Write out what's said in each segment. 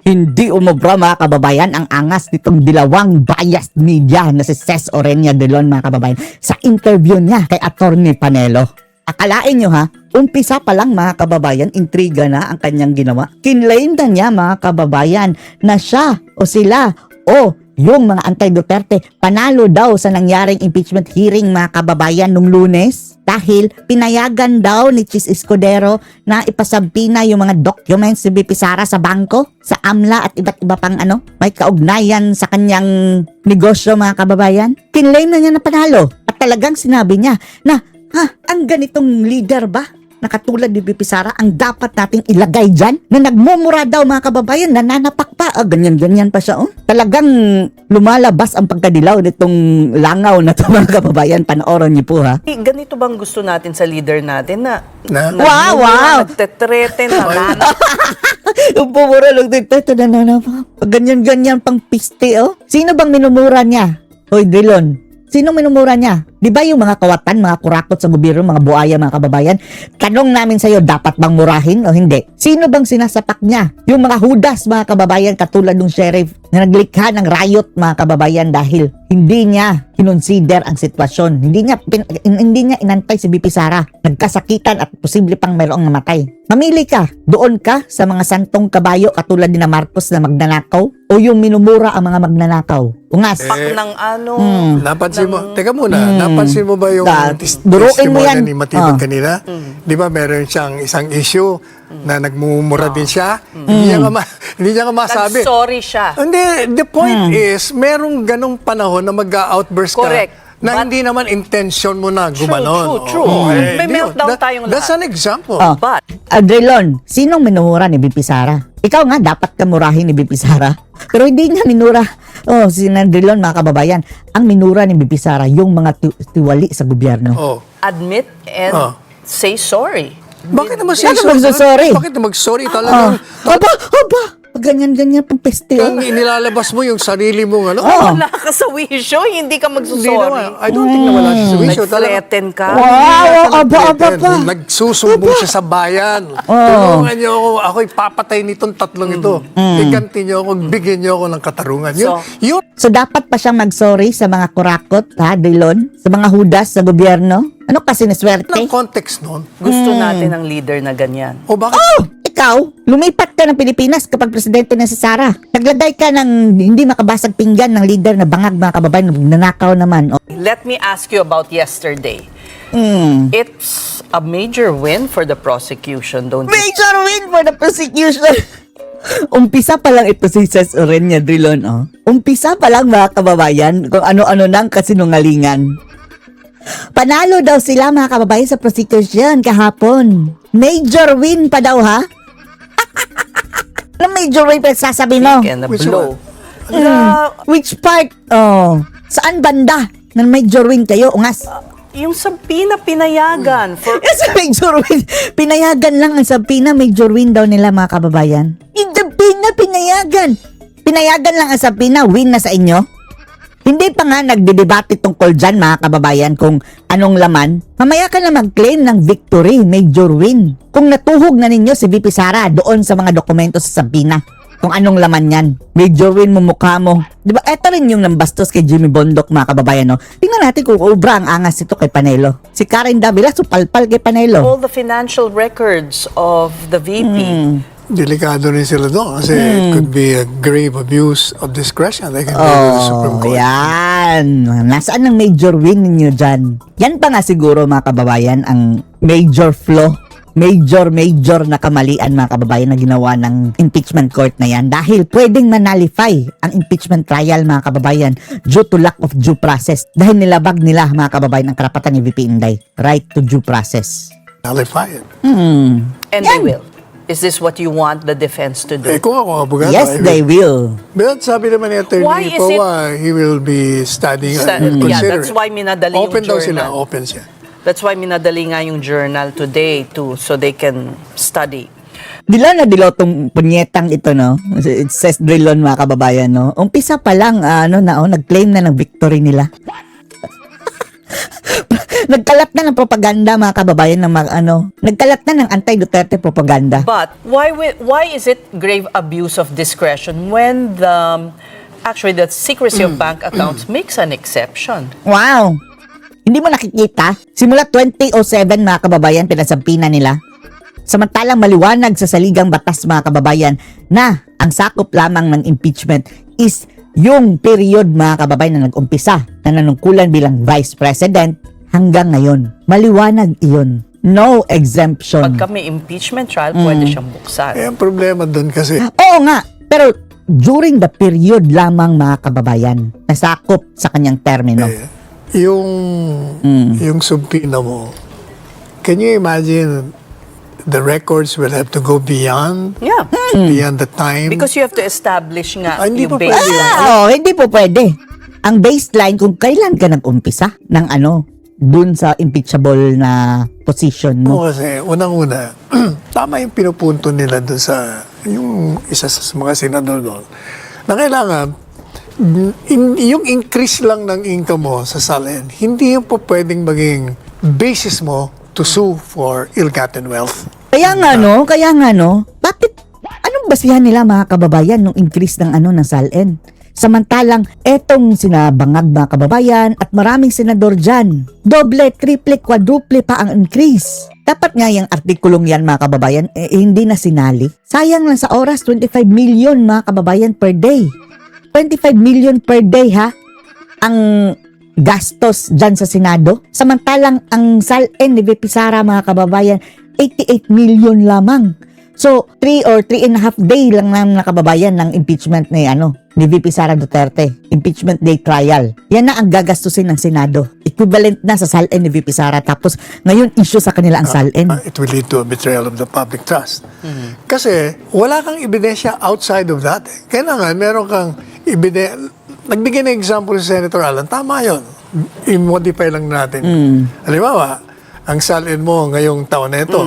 Hindi umubra mga kababayan ang angas nitong dilawang biased media na si Ces Orenia Drilon mga kababayan sa interview niya kay Attorney Panelo. Akalain nyo ha, umpisa pa lang mga kababayan, intriga na ang kanyang ginawa. Kinlaim na niya mga kababayan na siya o sila o yung mga anti-Duterte panalo daw sa nangyaring impeachment hearing mga kababayan nung Lunes dahil pinayagan daw ni Chis Escudero na ipasabina yung mga documents ni BP Sara sa bangko, sa AMLA at iba't iba pang may kaugnayan sa kanyang negosyo mga kababayan. Kinlaim na niya na panalo at talagang sinabi niya na ang ganitong leader ba na katulad ni BP Sara ang dapat nating ilagay dyan? Na nagmumura daw mga kababayan, nananapak pa. Ganyan-ganyan pa siya. Talagang lumalabas ang pagkadilaw nitong langaw na ito mga kababayan. Panoorin niyo po ha. Ganito bang gusto natin sa leader natin na Wow! nagtetreten, nananapak? Pumura lang dito. Ganyan-ganyan pang piste Sino bang minumura niya? Hoy Drilon, sino minumura niya? Di ba yung mga kawatan, mga kurakot sa gobyerno, mga buaya, mga kababayan? Tanong namin sa'yo, dapat bang murahin o hindi? Sino bang sinasapak niya? Yung mga hudas, mga kababayan, katulad ng sheriff na naglikha ng riot, mga kababayan, dahil hindi niya kinonsider ang sitwasyon. Hindi niya inantay si BP Sara. Nagkasakitan at posible pang mayroong namatay. Mamili ka, doon ka sa mga santong kabayo katulad ni na Marcos na magnanakaw o yung minumura ang mga magnanakaw. Ungas. ng Napansin mo, teka muna, napansin mo ba yung duruin mo yan. testimony ni Matibag kanina? Di ba meron siyang isang issue na nagmumura din siya? Hindi niya nga masabi. Sorry siya. Hindi, the point is, merong ganong panahon na mag-outburst ka. Correct. Na hindi naman intention mo na gumanon. True. May meltdown tayong That's lahat. an example. But, Adrelon, sinong minumura ni BP Sara? Ikaw nga, dapat ka murahin ni BP Sara. Pero hindi niya minura. Si Adrelon, mga kababayan, ang minura ni BP Sara, yung mga tiwali sa gobyerno. admit and say sorry. Bakit naman Bakit magsasorry? Bakit na mag-sorry talaga? Aba! Ganyan-ganyan pang peste. Kung inilalabas mo yung sarili mong Wala ka sa wisyo, hindi ka Hindi magsusorry. naman. I don't think na wala siya sa wisyo. Nag-threaten ka. Wow! Aba! Nagsusumbong siya sa bayan. Tulungan niyo ako. Ako'y papatay nitong tatlong ito. Iganti niyo ako. Bigyan niyo ako ng katarungan. Yun. So, dapat pa siyang mag-sorry sa mga kurakot, Drilon? Sa mga hudas sa gobyerno? Ano kasi niswerte? Ang context nun. Gusto natin ng leader na ganyan. O bakit? Ikaw, lumipat ka ng Pilipinas kapag presidente na si Sara. Naglagay ka ng hindi makabasag pinggan ng leader na bangag mga kababayan, nanakaw naman. Let me ask you about yesterday. It's a major win for the prosecution, don't you? Major win for the prosecution! Umpisa pa lang ito si Ces Orenia Drilon, Umpisa pa lang mga kababayan kung ano-ano nang kasinungalingan. Panalo daw sila mga kababayan sa prosecution kahapon. Major win pa daw ha? Ano major win pa sasabi mo? And a Which blow. Which part? Saan banda na major win kayo? Ungas. Yung sa pinayagan for Yes, major win. Pinayagan lang ang Sabina, major win daw nila mga kababayan. Yung Sabina, pinayagan. Pinayagan lang ang Sabina, win na sa inyo. Hindi pa nga nagdedebate tungkol dyan mga kababayan kung anong laman. Mamaya ka na mag-claim ng victory, major win. Kung natuhog na ninyo si VP Sara doon sa mga dokumento sa Sabina. Kung anong laman yan. Major win mo mukha mo. Diba? Eto rin yung nambastos kay Jimmy Bondoc mga kababayan. Tingnan natin kung obra ang angas ito kay Panelo. Si Karen Davila, supalpal kay Panelo. all the financial records of the VP. Delikado rin sila doon kasi it could be a grave abuse of discretion. They can go to the Supreme Court. Yan. Nasaan ang major win ninyo dyan? Yan pa nga siguro mga kababayan ang major flaw. Major na kamalian mga kababayan na ginawa ng impeachment court na yan dahil pwedeng manalify ang impeachment trial mga kababayan due to lack of due process dahil nilabag nila mga kababayan ang karapatan ni VP Inday, right to due process. Nullify it. And they Yan. will. Is this what you want the defense to do? Kung ako abogado, Yes, they will. But sabi naman ni Why Attorney is it- Powa, he will be studying and Yeah, considering. that's why minadali yung Open daw sila, journal. open siya. That's why minadali nga yung journal today too, so they can study. Dila na dilo tong punyetang ito, no? It says Drilon mga kababayan, no? Umpisa pa lang, nag-claim na ng victory nila. Nagkalat na ng propaganda mga kababayan ng nagkalat na ng anti-Duterte propaganda. But why is it grave abuse of discretion when actually the secrecy of bank accounts makes an exception? Wow! Hindi mo nakikita? Simula 2007 mga kababayan, pinasampina nila. Samantalang maliwanag sa saligang batas mga kababayan na ang sakop lamang ng impeachment is yung period mga kababayan na nag-umpisa na nanungkulan bilang Vice President hanggang ngayon. Maliwanag iyon. No exemption. Pagka may impeachment trial, pwede siyang buksan. Eh, ang problema doon kasi, Oo nga, pero during the period lamang mga kababayan, nasakop sa kanyang termino. yung subpoena mo, can you imagine the records will have to go beyond Yeah. beyond the time? Because you have to establish nga Hindi yung pa base. pwede. Hindi po pwede. Ang baseline kung kailan ka nag-umpisa ng dun sa impeachable na position mo. Oo, kasi unang-una, tama yung pinupunto nila doon sa yung isa sa mga senador doon, na kailangan yung increase lang ng income mo sa SALN, hindi yung po pwedeng maging basis mo to sue for ill-gotten wealth. Kaya nga bakit, anong basihan nila mga kababayan nung increase ng ng SALN? Samantalang etong sinabangag mga kababayan at maraming senador dyan, doble, triple, quadruple pa ang increase. Dapat nga yung artikulong yan mga kababayan, hindi na sinali. Sayang lang sa oras, 25 million mga kababayan per day. 25 million per day ha, ang gastos dyan sa Senado. Samantalang ang SALN ni VP Sara mga kababayan, 88 million lamang. So, 3 or 3.5 day lang naman na kababayan ng impeachment ni VP Sara Duterte. Impeachment day trial. Yan na ang gagastusin ng Senado. Equivalent na sa SALN ni VP Sara. Tapos, ngayon issue sa kanila ang SALN. It will lead to a betrayal of the public trust. Kasi wala kang ebidensya outside of that. Kailangan meron kang ebidensya. Nagbigay ng example si Senator Alan, tama yun. I-modify lang natin. Halimbawa, ang SALN mo ngayong taon na ito,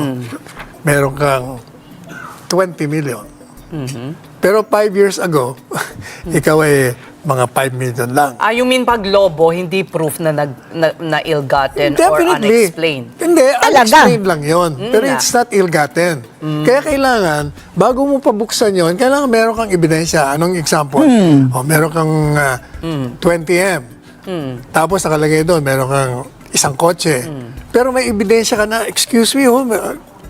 meron kang 20 million. Pero 5 years ago, ikaw ay mga 5 million lang. You mean pag lobo, hindi proof na na ill-gotten or Definitely. unexplained? Hindi, unexplained lang yun. Pero nga. it's not ill-gotten. Kaya kailangan, bago mo pabuksan yun, kailangan meron kang ebidensya. Anong example? Meron kang 20M. Tapos nakalagay doon, meron kang isang kotse. Pero may ebidensya ka na, excuse me,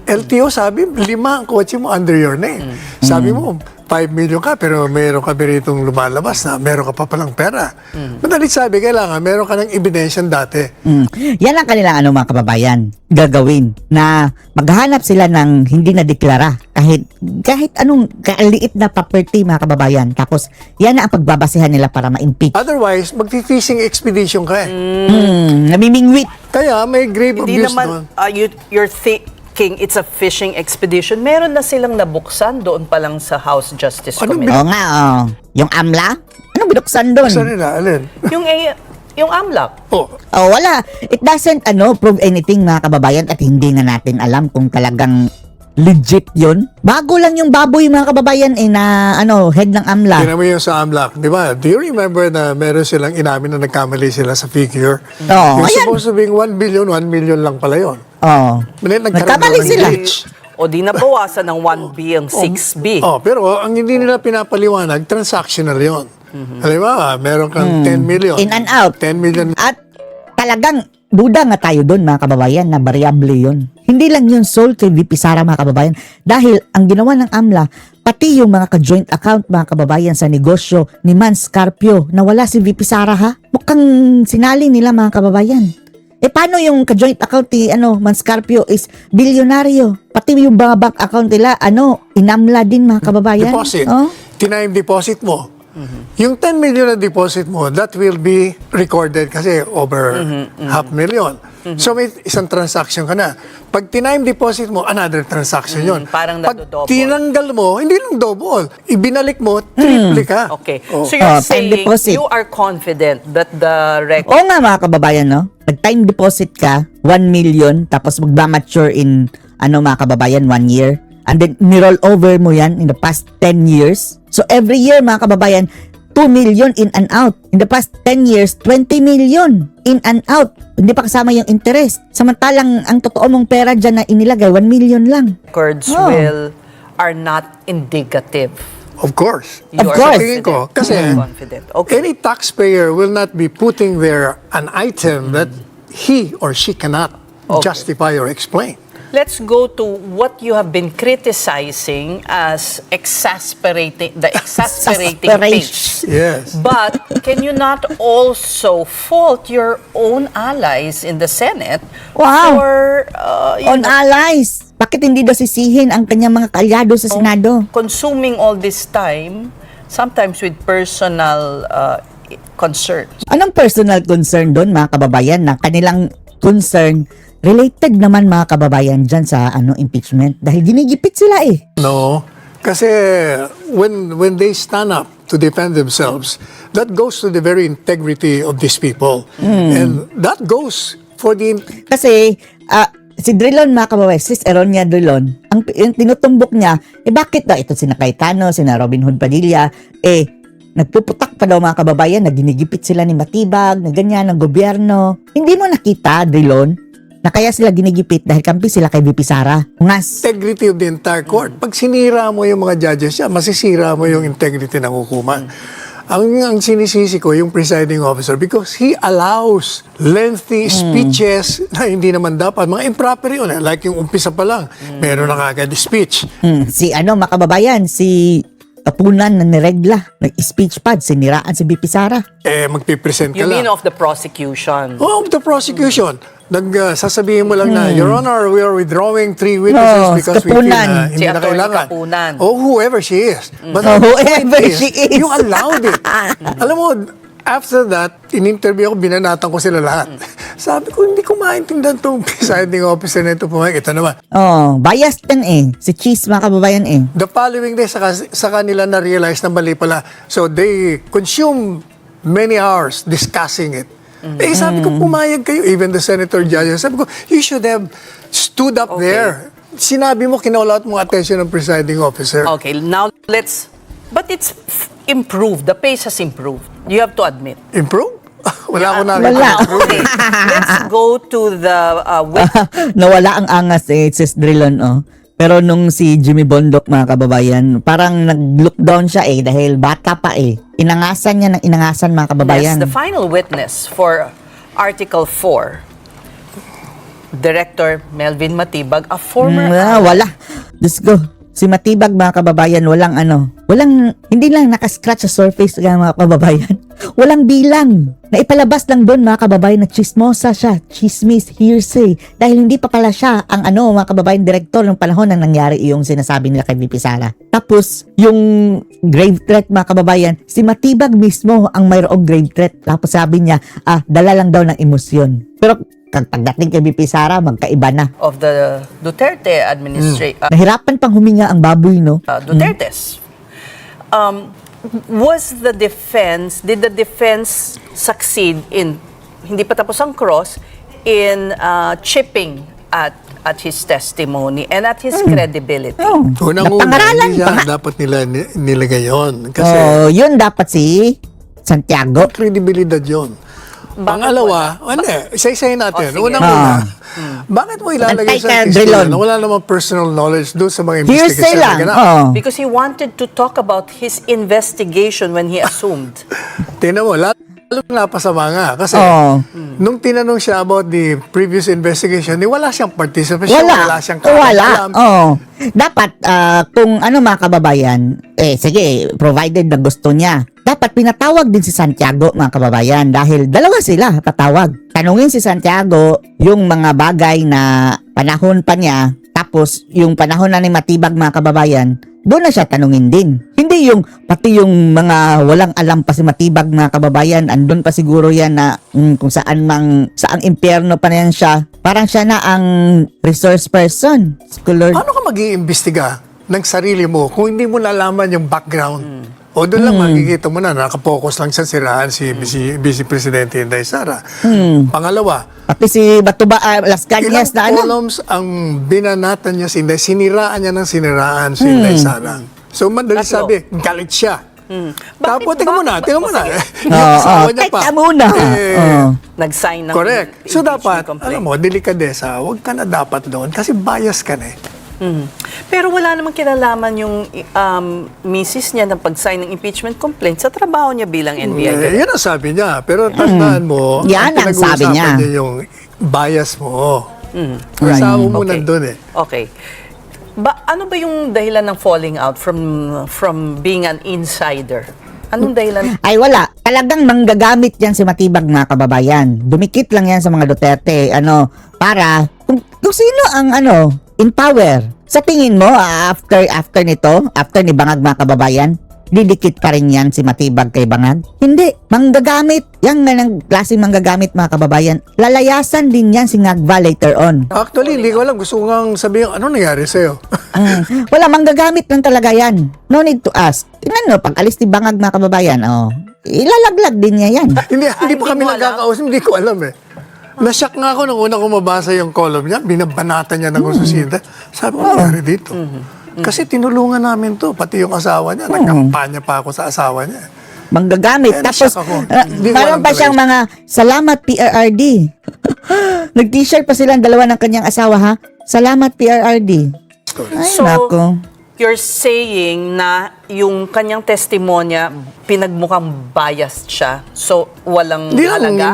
LTO sabi, 5 ang kotse mo under your name. Sabi mo, 5 million ka, pero meron ka ritong lumalabas na meron ka pa palang pera. Madalit sabi, kailangan meron ka ng ebidensyang dati. Yan ang kanilang mga kababayan gagawin na maghahanap sila ng hindi na deklara kahit anong kaaliit na property mga kababayan. Tapos yan na ang pagbabasihan nila para ma-impeach. Otherwise, mag-fishing expedition ka eh. Namimingwit. Kaya may grave Hindi abuse naman, doon. you're thinking it's a fishing expedition. Meron na silang nabuksan doon pa lang sa House Justice Ano Committee. Oo nga, Yung AMLA? Anong binuksan doon? Saan nila? Alin? yung AMLAC. Wala. It doesn't prove anything mga kababayan at hindi na natin alam kung talagang legit yun. Bago lang yung baboy mga kababayan na head ng AMLA. Tingnan mo yung sa AMLAC, di ba? Do you remember na meron silang inamin na nagkamali sila sa figure? Oo, Yung ayan. supposed to be 1 million lang pala yun. Nagkamali sila. O di nabawasan ng 1B ang 6B. Pero ang hindi nila pinapaliwanag, transactional yun. Halimbawa, meron kang 10 million. In and out. 10 million. At talagang duda nga tayo doon mga kababayan na variable yun. Hindi lang yun sold kay VP Sara mga kababayan. Dahil ang ginawa ng AMLA, pati yung mga ka-joint account mga kababayan sa negosyo ni Man Scarpio na wala si VP Sara ha. Mukhang sinali nila mga kababayan. Paano yung ka-joint account ni Man Scarpio is bilyonaryo. Pati yung mga bank account nila, inamla din mga kababayan. Deposit. Tinime deposit mo. Yung 10 million na deposit mo, that will be recorded kasi over half million. So may isang transaction ka na. Pag tinime deposit mo, another transaction yun. Parang Pag nado-double. tinanggal mo, hindi lang double. Ibinalik mo, triple ka. Okay. Oh. So you're time saying deposit. you are confident that the record Oo nga mga kababayan, Pag time deposit ka, 1 million, tapos magba-mature in, mga kababayan, 1 year. And then, ni-roll over mo yan in the past 10 years. So, every year, mga kababayan, 2 million in and out. In the past 10 years, 20 million in and out. Hindi pa kasama yung interest. Samantalang ang totoo mong pera dyan na inilagay, 1 million lang. Records Oh. are not indicative. Of course. You Of are course. Tingin ko, confident. kasi You are confident. Okay. any taxpayer will not be putting there an item that he or she cannot Okay. justify or explain. Let's go to what you have been criticizing as the exasperating pace. Yes. But can you not also fault your own allies in the Senate Wow. for On allies. Bakit hindi daw sisihin ang kanyang mga kaalyado sa Senado? consuming all this time, sometimes with personal concerns? Anong personal concern doon, mga kababayan, na kanilang concern related naman, mga kababayan, dyan sa impeachment? Dahil ginigipit sila eh. No. Kasi when they stand up to defend themselves, that goes to the very integrity of these people. And that goes for the... Kasi si Drilon, mga kababayan, Sis Eronia Drilon, yung tinutumbok niya, bakit daw ito sina Cayetano, sina Robin Hood Padilla, nagpuputak pa daw, mga kababayan, na ginigipit sila ni Matibag, na ganyan, ng gobyerno. Hindi mo nakita, Drilon, na kaya sila ginigipit dahil kampi sila kay VP Sara. Ngas. integrity of the entire court. Pag sinira mo yung mga judges, masisira mo yung integrity ng hukuman. Ang sinisisi ko yung presiding officer because he allows lengthy speeches na hindi naman dapat. Mga improper yun. Like yung umpisa pa lang, meron na kagad speech. Si mga kababayan, si Kapunan na niregla, nag-speech pad, siniraan si VP Sara. Magpipresent ka You mean lang. of the prosecution? Oh, of the prosecution. Sasabihin mo lang na, Your Honor, we are withdrawing 3 witnesses No, because we feel Kapunan. na hindi Si na Atty. kailangan. Kapunan. Oh, whoever she is. But Oh, the whoever point she is. You allowed it. Alam mo, after that, in-interview ako, binanatan ko sila lahat. Sabi ko, hindi ko maintindihan itong presiding officer na ito. Ito naman. Biased yan eh. Si Cheese, mga kababayan eh. The following day, sa kanila na-realize na mali pala. So, they consume many hours discussing it. Sabi ko, pumayag kayo. Even the senator judges. Sabi ko, you should have stood up there. Sinabi mo, kinaulat mo attention ng presiding officer. Okay, now but it's improved. The pace has improved. You have to admit. Improve? Wala ko na Wala. Okay, let's go to the Nawala ang angas eh, Sis Drilon, oh. Pero nung si Jimmy Bondoc, mga kababayan, parang nag-lockdown siya eh, dahil bata pa eh. Inangasan niya ng inangasan, mga kababayan. the final witness for Article 4, Director Melvin Matibag, a former Wala. Diyos ko. Si Matibag, mga kababayan, hindi lang nakascratch sa surface, mga kababayan. Walang bilang. Naipalabas lang doon, mga kababayan, na chismosa siya. Chismis, hearsay. Dahil hindi pa pala siya ang mga kababayan, direktor ng panahon na nangyari yung sinasabi nila kay VP Sara. Tapos, yung grave threat, mga kababayan, si Matibag mismo ang mayroong grave threat. Tapos sabi niya, dala lang daw ng emosyon. Pero pagdating kay VP Sara, magkaiba na. of the Duterte administration. Nahirapan pang huminga ang baboy, no? Duterte's. Did the defense succeed in, hindi pa tapos ang cross, in chipping at his testimony and at his credibility? Unang-una, Napangaralan hindi pa nga. dapat nila nilagay yun. Kasi Yun dapat si Santiago. kredibilidad yun. Pangalawa, isa-isahin natin. sige. Unang-una, bakit mo ilalagay Antay sa ka, testigo Drilon. na wala namang personal knowledge doon sa mga Hearsay investigation lang. na ganap? Because he wanted to talk about his investigation when he assumed. Tingnan mo, lalo napasama nga. Kasi nung tinanong siya about the previous investigation, wala siyang participation, wala siyang alam. Dapat, kung mga kababayan, sige, provided na gusto niya, dapat pinatawag din si Santiago, mga kababayan, dahil dalawa sila tatawag. Tanungin si Santiago yung mga bagay na panahon pa niya, tapos yung panahon na ni Matibag, mga kababayan, doon na siya tanungin din. Hindi yung, pati yung mga walang alam pa si Matibag, mga kababayan, andun pa siguro yan na kung saang impyerno pa na yan siya. Parang siya na ang resource person. Scholar. Paano ka mag-iimbestiga ng sarili mo kung hindi mo nalaman yung background? O doon lang makikita mo na nakapokus lang sa siraan si Vice Presidente Inday Sara. Pangalawa, Pati si Batuba, Las Cañas na ilang columns ang binanatan niya si Inday, siniraan niya ng siniraan si Inday Sara. So madali Tatlo. sabi, galit siya. Tapos, tingnan mo na. Yung Oo, asawa niya pa. teka muna. Oo. Nag-sign ng Correct. So impeachment dapat, complaint. alam mo, delikadesa, huwag ka na dapat doon kasi bias ka na eh. Pero wala namang kinalaman yung misis niya na pag-sign ng impeachment complaint sa trabaho niya bilang NBI director. Yan ang sabi niya. Pero tandaan mo, Yan ang sabi pinag-uusapan niya. yung bias mo. Right. Asawa mo Okay. nandun eh. Okay. Ano ba yung dahilan ng falling out from being an insider? Anong dahilan? Ay wala. Talagang manggagamit yan si Matibag, mga kababayan. Dumikit lang yan sa mga Duterte. Para kung sino ang in power. Sa tingin mo, after ni Bangag, mga kababayan, didikit pa rin yan si Matibag kay Bangag? Hindi. Manggagamit. Yan nga ng klaseng manggagamit, mga kababayan. Lalayasan din yan si Ngagva later on. Actually, hindi ko alam. Gusto ko nga sabihin, ano nangyari sa'yo? Wala, manggagamit lang talaga yan. No need to ask. Tingnan mo, pag alis ni Bangag, mga kababayan, ilalaglag din niya yan. hindi pa hindi kami mo alam? nagkakausap. Hindi ko alam eh. Nasyak nga ako nung una ko mabasa yung column niya. Binabanatan niya ng konsusida. Sabi ko, nangyari dito? Kasi tinulungan namin to, pati yung asawa niya. Nagkampanya pa ako sa asawa niya. Manggagamit. Eh, Tapos, nasyak ako. Hindi ko meron alam pa tuloy. siyang mga salamat PRRD. Nag-t-shirt pa silang dalawa ng kanyang asawa, ha? Salamat PRRD. Ay, So, nako. you're saying na yung kanyang testimonya, pinagmukhang biased siya. So, walang halaga?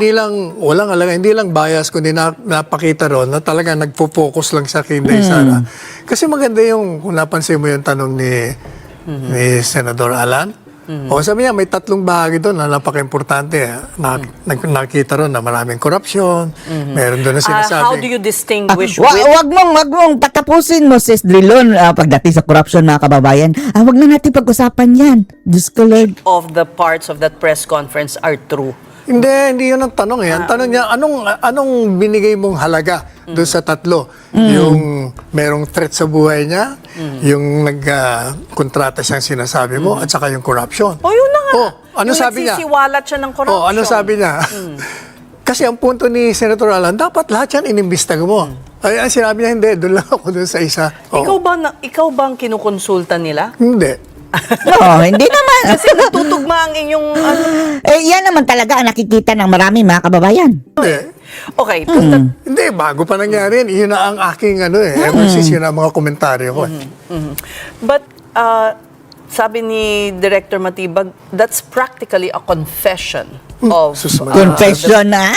Walang halaga, hindi lang bias, kundi napakita ron na talaga nagpo-focus lang sa kay Inday Sara. Kasi maganda yung, kung napansin mo yung tanong ni Senador Alan, o sabi niya, may tatlong bahagi doon na napaka-importante. Nakita ron na maraming korupsyon, meron doon na How do sinasabi. you distinguish Wag mong patapusin mo, Sis Drilon, pagdating sa corruption, mga kababayan. Wag na natin pag-usapan yan. Diyos ko, Lord. of the parts of that press conference are true? Hindi yun ang tanong eh. Ang tanong niya, anong binigay mong halaga doon sa tatlo? Yung merong threat sa buhay niya, yung nagkontrata siyang sinasabi mo, at saka yung corruption. O yun na nga. Ano Yung sabi niya? nagsisiwalat siya ng corruption. Ano sabi niya? Kasi ang punto ni Senator Alan, dapat lahat yan inimbestiga mo. Ay, ang sinabi niya, hindi, doon lang ako doon sa isa. Ikaw ba ang kinukonsulta nila? Hindi. No, hindi naman. Kasi natutugma ang inyong Yan naman talaga ang nakikita ng marami, mga kababayan. Hindi. Okay, punta. Hindi, bago pa nangyari yan. Yun na ang aking ever since yun ang mga komentaryo ko. But sabi ni Director Matibag, that's practically a confession of Sus, Confession na,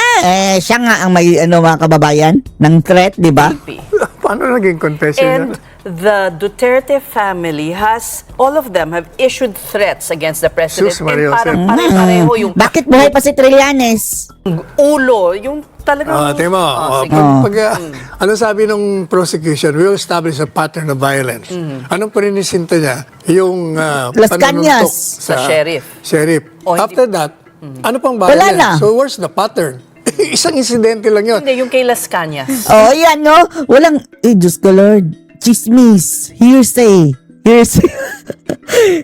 siya nga ang may, mga kababayan, ng threat, di ba? PNP. Paano naging confession And yan? the Duterte family all of them have issued threats against the president. Sus, Maria And parang Jose. pare-pareho yung Bakit buhay pa si Trillanes? ulo, yung talagang... Tingnan mo, sige. ano sabi ng prosecution, we will establish a pattern of violence. Anong pinisinta niya? Yung Las panununtok Cañas. Sa sheriff. Sheriff. O, hindi- After that, ano pang Wala violence? na. So where's the pattern? Isang insidente lang yun. Hindi, yung kay Las Cañas. Yan, no? Walang, Diyos ko, Lord. Chismis. Hearsay.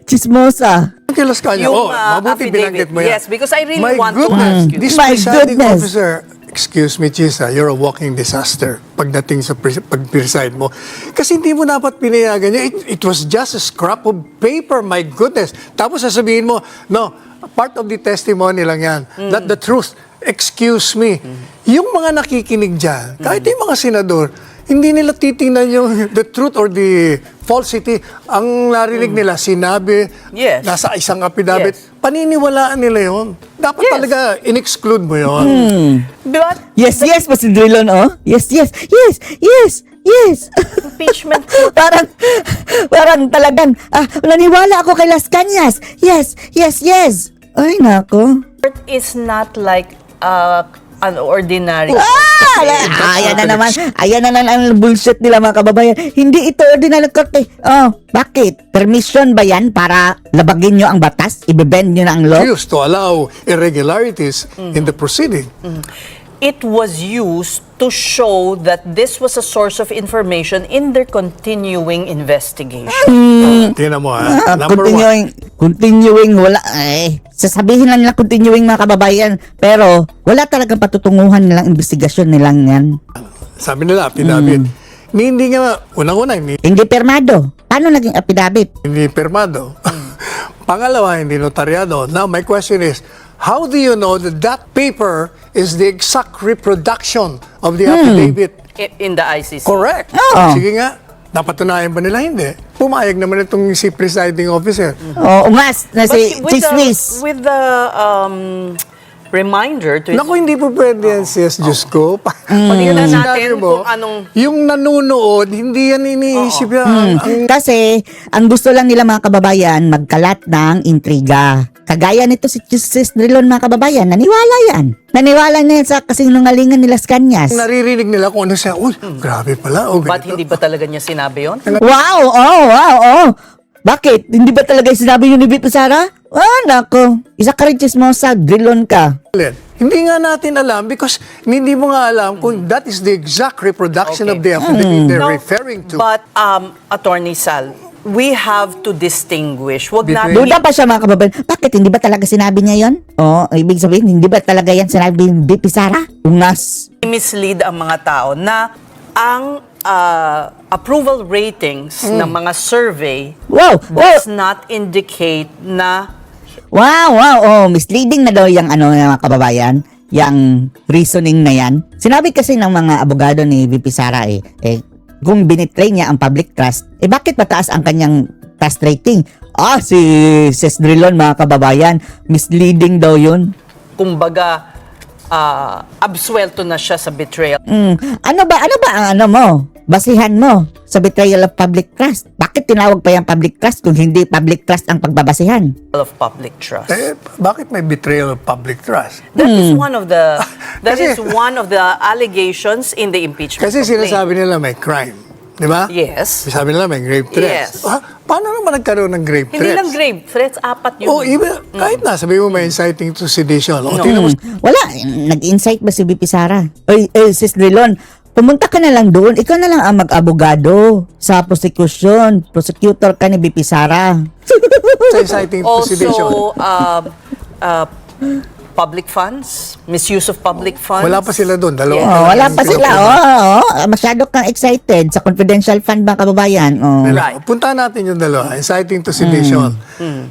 Chismosa. Kay Las Cañas. Yung, Mabuti affidavit. binanggit mo yan. Yes, because I really My want to goodness, ask you. This My presiding goodness. officer, excuse me, Chisa, you're a walking disaster pagdating sa pag-preside mo. Kasi hindi mo dapat pinayagan niya. It was just a scrap of paper, my goodness. Tapos sasabihin mo, no, part of the testimony lang yan. Not the truth. Excuse me. Yung mga nakikinig dyan, kahit yung mga senador, hindi nila titingnan yung the truth or the falsity. Ang narinig nila, sinabi, Yes. nasa isang affidavit, Yes. paniniwalaan nila yon. Dapat Yes. talaga in-exclude mo yon. But Yes, pa si Drilon, oh. Yes. impeachment parang talagang, naniwala ako kay Las Cañas. Yes. Ay, nako. court is not like an ordinary. Ayan na naman ang bullshit nila, mga kababayan. Hindi ito ordinary court eh. Bakit? Permission ba yan para labagin nyo ang batas? Ibebend nyo na ang law? Used to allow irregularities in the proceeding. It was used to show that this was a source of information in their continuing investigation. Tingnan mo ha. Number one. Continuing, wala, sasabihin lang nila continuing, mga kababayan, pero wala talagang patutunguhan nilang investigasyon nilang yan. Sabi nila, affidavit. Hindi nga, unang-una, hindi Hindi permado. Paano naging affidavit? pirmado. Pangalawa, hindi notaryado. Now, my question is, how do you know that that paper is the exact reproduction of the affidavit? In the ICC. Correct. Oo. Sige nga, napatunayan ba nila? Hindi. Pumayag naman itong si presiding officer. Oo nga, na But si Chismis. with the reminder to Naku, hindi po pwede yan, sis. Diyos ko. Tingnan Yung natin sinabi mo, kung anong- yung nanunood, hindi yan iniisip yan. Kasi, ang gusto lang nila mga kababayan, magkalat ng intriga. Kagaya nito si Sis Drilon mga kababayan, naniwala yan. Naniwala na yan sa kasinungalingan nila sa kanyas. Naririnig nila kung ano siya. Uy, grabe pala. Oh, But ganito. hindi ba talaga niya sinabi yon? Wow, oh. Bakit? Hindi ba talaga sinabi yun ni Bibi Sara? Nako. Isa ka rin chismosa, Drilon ka. Hindi nga natin alam because hindi mo nga alam kung that is the exact reproduction Okay. of the affidavit they're No, referring to. But, Attorney Sal, we have to distinguish. Wag Between- natin Duda pa siya mga kababayan. Bakit? Hindi ba talaga sinabi niya yon? Ibig sabihin, hindi ba talaga yan sinabi ni Bibi Sara? Ungas. mislead ang mga tao na ang approval ratings ng mga survey Wow, does not indicate na wow. Misleading na daw yung mga kababayan. Yang reasoning na yan. Sinabi kasi ng mga abogado ni VP Sara kung binitray niya ang public trust, bakit mataas ang kanyang trust rating? Si Sis Drilon mga kababayan, misleading daw yun. kumbaga absuelto na siya sa betrayal Ano ba ang mo? Basihan mo sa betrayal of public trust. Bakit tinawag pa yung public trust kung hindi public trust ang pagbabasihan? of public trust. Bakit may betrayal of public trust? That is one of the Kasi- one of the allegations in the impeachment Kasi complaint. sinasabi nila may crime. Di ba? Yes. Sabi nila may grave threats. Yes. Paano naman nagkaroon ng grave Hindi threats? lang grave threats, apat yun. Even, kahit na, sabi mo may inciting to sedition. Tingnan mo, Wala. Nag-insight ba si VP Sara? Sis Drilon, pumunta ka na lang doon. Ikaw na lang ang mag-abogado sa prosecution. Prosecutor ka ni VP Sara. sa inciting to sedition. Also, public funds, misuse of public funds. Wala pa sila doon. Dalawa. Yeah. pa lang Wala yung pa sila. pinapuna. Masyado kang excited sa confidential fund ba kababayan? Right. Puntahan natin yung dalawa. Inciting to sedition.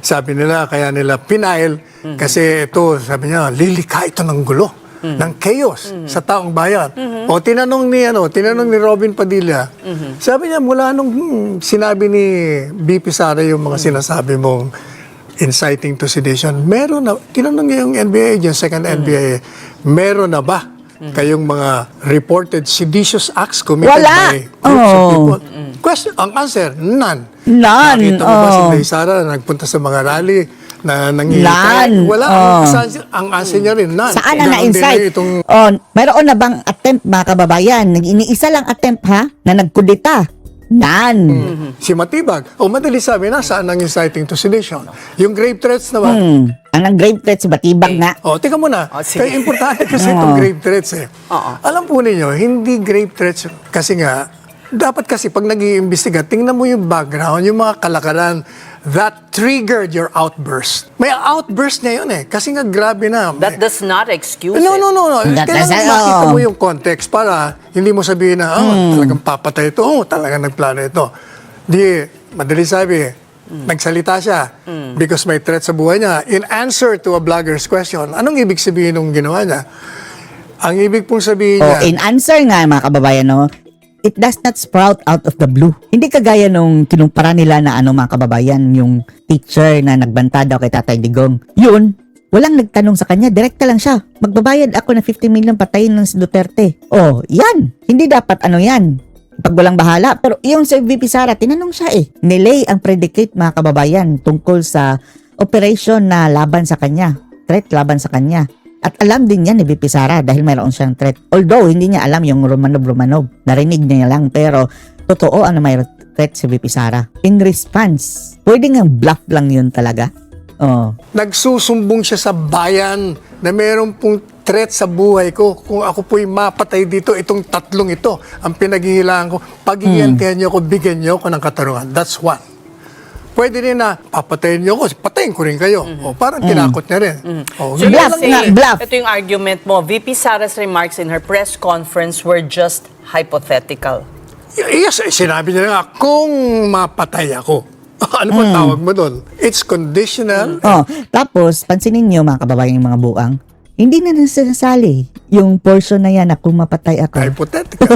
Sabi nila, kaya nila pinail kasi ito, sabi niya, lilikha ito ng gulo, ng chaos sa taong bayan. O tinanong ni Robin Padilla, sabi niya, mula nung sinabi ni BP Sara yung mga sinasabi mong inciting to sedition, meron na, tinanong niya yung NBI, yung second NBI, meron na ba kayong mga reported seditious acts committed Wala. by groups of Oh. people? Question, ang answer, none. None. Nakita mo ba si Oh. Day Sara na nagpunta sa mga rally na nangyayari? None. Wala. Oh. Ang answer niya rin, none. Saan na Ganon din na-insight? itong Mayroon na bang attempt mga kababayan? Iniisa lang attempt na nagkudita. None. si Matibag. O madali sabi na, saan ang inciting to sedition? Yung grave threats naman. Ang grave threat si Batibag nga. O, tika muna. Sige. Kaya importante kasi itong grave threats Alam po ninyo, hindi grave threats kasi nga, dapat kasi pag nag-iimbestiga, tingnan mo yung background, yung mga kalakaran that triggered your outburst. May outburst na yun Kasi nga grabe na. That does not excuse No. it. That Kailangan doesn't- makita mo oo. yung context para hindi mo sabihin na, talagang papatay ito. Talagang nagplano ito. Di, madali sabi, nagsalita siya because may threat sa buhay niya. In answer to a blogger's question, anong ibig sabihin nung ginawa niya? Ang ibig pong sabihin niya, In answer nga mga kababayan, it does not sprout out of the blue. Hindi kagaya nung kinumpara nila na mga kababayan, yung teacher na nagbanta daw kay Tatay Digong. Yun, walang nagtanong sa kanya, direkta lang siya. Magbabayad ako ng 50 million patayin ng si Duterte. Yan. Hindi dapat yan. Pag walang bahala. Pero yung si VP Sara, tinanong siya Nilay ang predicate mga kababayan tungkol sa operation na laban sa kanya. Threat laban sa kanya. At alam din niya ni VP Sara dahil mayroon siyang threat. Although, hindi niya alam yung Romanov. Narinig niya lang. Pero, totoo may threat si VP Sara. In response, pwede nga bluff lang yun talaga. nagsusumbong siya sa bayan na meron pong threat sa buhay ko. Kung ako po'y mapatay dito, itong tatlong ito, ang pinaghihilaan ko, pag-iyantihan niyo ko, bigyan niyo ko ng katarungan. That's one. Pwede rin na papatayin niyo ko, patayin ko rin kayo. O parang tinakot niya rin. O, So Bluff you're saying, nga, bluff. ito yung argument mo, VP Sara's remarks in her press conference were just hypothetical. Yes, sinabi niya nga, kung mapatay ako. Ano pa tawag mo doon? It's conditional. Tapos, pansinin niyo mga kababayan yung mga buang, hindi na sinasali yung portion na yan na kung mapatay ako. Hypothetical.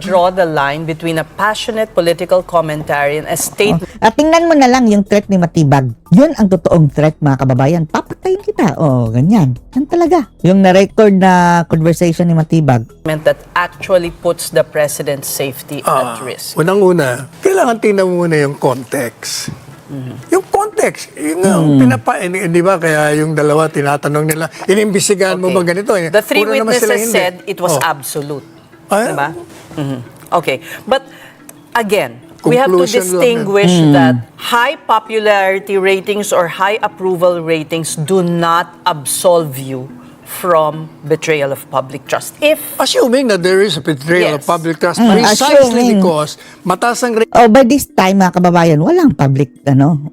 Draw the line between a passionate political commentary and a state At tingnan mo na lang yung threat ni Matibag. Yun ang totoong threat mga kababayan. Papatayin kita. Ganyan. Yan talaga. Yung na-record na conversation ni Matibag. that actually puts the president's safety at risk. Unang-una, kailangan tingnan mo muna yung context. Yung context, yung di ba, kaya yung dalawa tinatanong nila, inimbisigahan mo ba ganito? The three Puro naman sila witnesses hindi. said it was Oh. absolute. Ay, Diba? Okay. But again, we have to Conclusion lang distinguish that high popularity ratings or high approval ratings do not absolve you from betrayal of public trust. If Assuming that there is a betrayal Yes. of public trust, assuming. precisely because mataas ang By this time mga kababayan, walang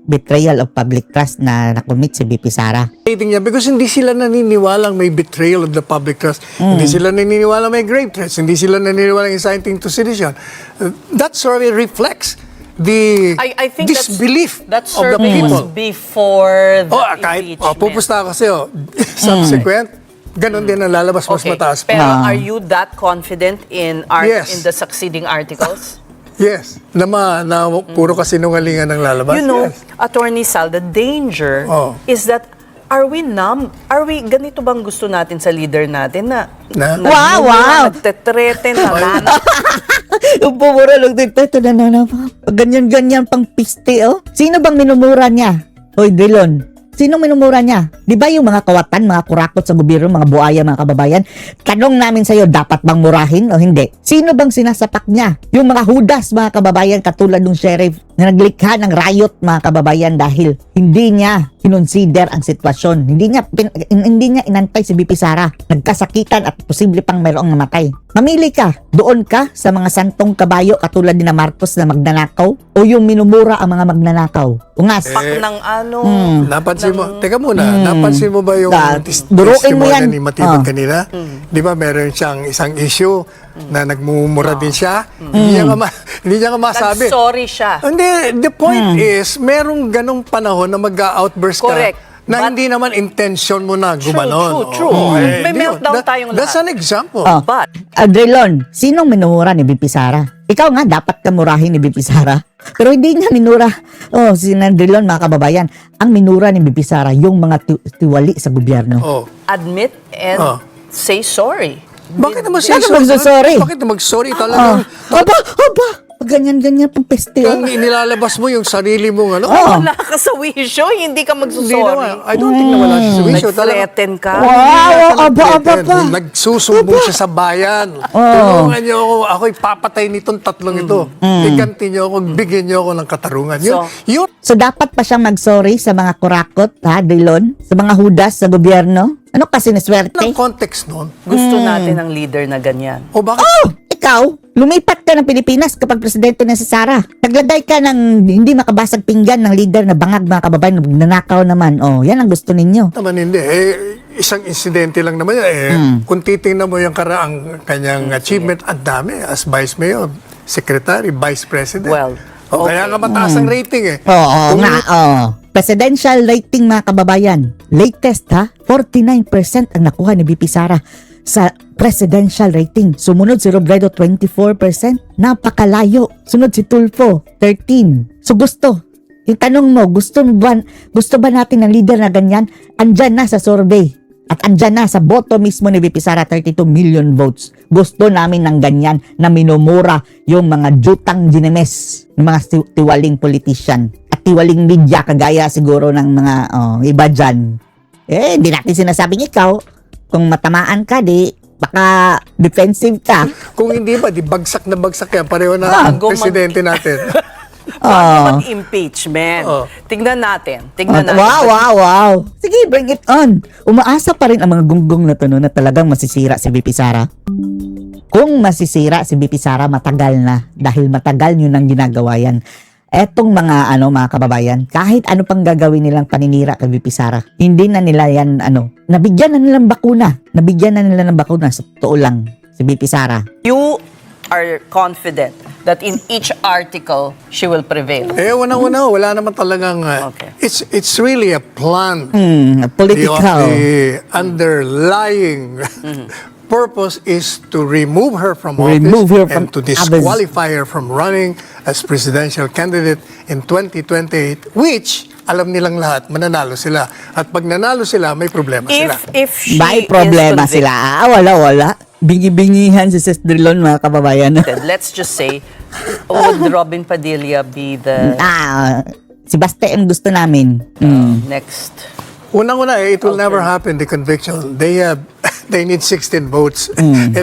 betrayal of public trust na nakumit si BP Sara. rating niya because hindi sila naniniwalang may betrayal of the public trust. Hindi sila naniniwala may grave threats. Hindi sila naniniwala inciting to sedition. That survey reflects the I think disbelief that of the survey was people. before the Kahit impeachment. pupusta ako sa'yo, subsequent, ganun din ang lalabas, mas Okay. mataas Pero pa. are you that confident in Yes. in the succeeding articles? Yes, na puro kasinungalingan ang lalabas. You know, Yes. Attorney Sal, the danger Oh. is that are we numb? Are we, ganito bang gusto natin sa leader natin na Na? Wow! nagtetreten, nananap? Yung pumura lang dito, ito na. Ganyan-ganyan pang piste, Sino bang minumura niya? Hoy, Drilon. Sino minumura niya? Di ba yung mga kawatan, mga kurakot sa gobyerno, mga buaya, mga kababayan? Tanong namin sa'yo, dapat bang murahin o hindi? Sino bang sinasapak niya? Yung mga hudas, mga kababayan, katulad ng sheriff na naglikha ng riot, mga kababayan, dahil hindi niya kinonsider ang sitwasyon. Hindi niya inantay si BP Sara. Nagkasakitan at posible pang mayroong namatay. Mamili ka. Doon ka sa mga santong kabayo katulad ni na Marcos na magnanakaw o yung minumura ang mga magnanakaw. Ungas. Pak ng ano. Napansin mo, teka muna, napansin mo ba yung Duruin mo yan. testimony ni Matibag kanina? Di ba meron siyang isang issue na nagmumura din siya? Hindi niya nga masabi. Nag-sorry siya. Hindi, the point is, merong ganong panahon na mag-outburst ka Correct. na But- hindi naman intention mo na gumanon. true. May di yun. meltdown tayong That's lahat. an example. But, Adrelon, sinong minumura ni BP Sara? Ikaw nga, dapat ka murahin ni BP Sara. Pero hindi niya minura. Si Adrelon, mga kababayan, ang minura ni BP Sara, yung mga tiwali sa gobyerno. Oh. admit and Oh. say sorry. Bakit naman Bakit magsasorry? Bakit mag-sorry talaga? Aba, ganyan-ganyan pang peste. Kung inilalabas mo yung sarili mong ano, Wala ka sa wisyo, hindi ka hindi magsusorry. naman. I don't think na wala siya sa wisyo. Nag-threaten ka. Wow, aba pa. Nagsusumbong siya sa bayan. Tulungan niyo ako. Ako'y papatay nitong tatlong ito. Iganti niyo ako. Bigyan niyo ako ng katarungan. Yun. So, dapat pa siyang mag-sorry sa mga kurakot, Drilon? Sa mga hudas sa gobyerno? Ano kasi niswerte? Ang context nun. Gusto natin ng leader na ganyan. O bakit? Ikaw, lumipat ka ng Pilipinas kapag presidente na si Sara. Naglagay ka ng hindi makabasag pinggan ng leader na bangag, mga kababayan, nanakaw naman. Yan ang gusto ninyo. Naman hindi. Isang insidente lang naman yan. Kung titingnan mo yung ang kanyang achievement, ang dami. As Vice Mayor, Secretary, Vice President. Well, Kaya nga mataas ang rating Oo nga. Presidential rating, mga kababayan. Latest 49% ang nakuha ni BP Sara sa presidential rating. Sumunod si Robredo, 24%. Napakalayo. Sunod si Tulfo, 13%. So gusto. Yung tanong mo, gusto ba natin ng leader na ganyan? Andyan na sa survey. At andyan na sa boto mismo ni BP Sara, 32 million votes. Gusto namin ng ganyan na minumura yung mga jutang ginemes, ng mga tiwaling politician at tiwaling media kagaya siguro ng mga iba dyan. Hindi natin sinasabing ikaw, kung matamaan ka, baka defensive ka. Kung hindi ba, di bagsak na bagsak yan. Pareho na ang presidente natin. Bago mag-impeachment. Tignan natin. Wow. Sige, bring it on. Umaasa pa rin ang mga gunggong na to na talagang masisira si BP Sara. Kung masisira si BP Sara, matagal na. Dahil matagal nyo nang ginagawa yan. Etong mga mga kababayan, kahit ano pang gagawin nilang paninira kay BP Sara, hindi na nila yan nabigyan na nila ng bakuna. Nabigyan na nila ng bakuna sa totoo lang si BP Sara. You are confident that in each article, she will prevail. Unang-una, wala naman talagang, Okay. it's really a plan. Political. The underlying purpose is to remove her from Remove office her from and to disqualify her from running as presidential candidate in 2028, which alam nilang lahat, mananalo sila. At pag nanalo sila, may problema sila. If she May problema is sila. Wala. Bingi-bingihan si Ses Drilon, mga kababayan. convicted, let's just say, would Robin Padilla be the Si Baste ang gusto namin. next? Unang-una, it will never happen, the conviction. They need 16 votes. 13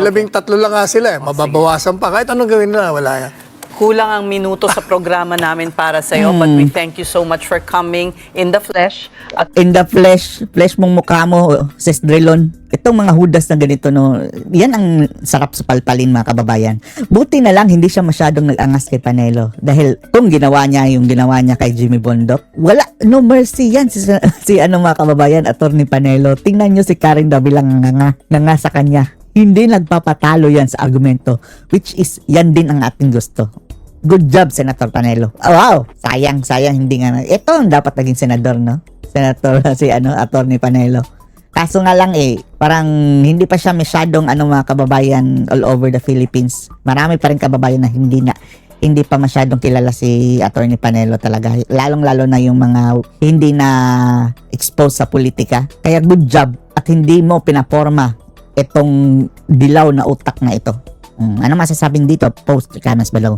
lang nga sila. Mababawasan pa. Kahit anong gawin nila, wala yan. Kulang ang minuto sa programa namin para sa iyo, but we thank you so much for coming in the flesh. At In the flesh mong mukha mo, Ses Drilon. Itong mga hudas na ganito, no, yan ang sarap sa palpalin, mga kababayan. Buti na lang, hindi siya masyadong nag-angas kay Panelo. Dahil kung ginawa niya yung ginawa niya kay Jimmy Bondoc, wala, no mercy yan. Si mga kababayan, Attorney Panelo. Tingnan nyo si Karen Dabilang nga sa kanya. Hindi nagpapatalo yan sa argumento, which is, yan din ang ating gusto. Good job, Senator Panelo. Wow! Sayang, hindi nga. Ito ang dapat naging senador, no? Senator, Attorney Panelo. Kaso nga lang parang hindi pa siya masyadong mga kababayan all over the Philippines. Marami pa rin kababayan na hindi pa masyadong kilala si Attorney Panelo talaga. Lalong-lalo na yung mga hindi na exposed sa politika. Kaya good job at hindi mo pinaporma itong dilaw na utak na ito. Ano masasabing dito? Post comments below.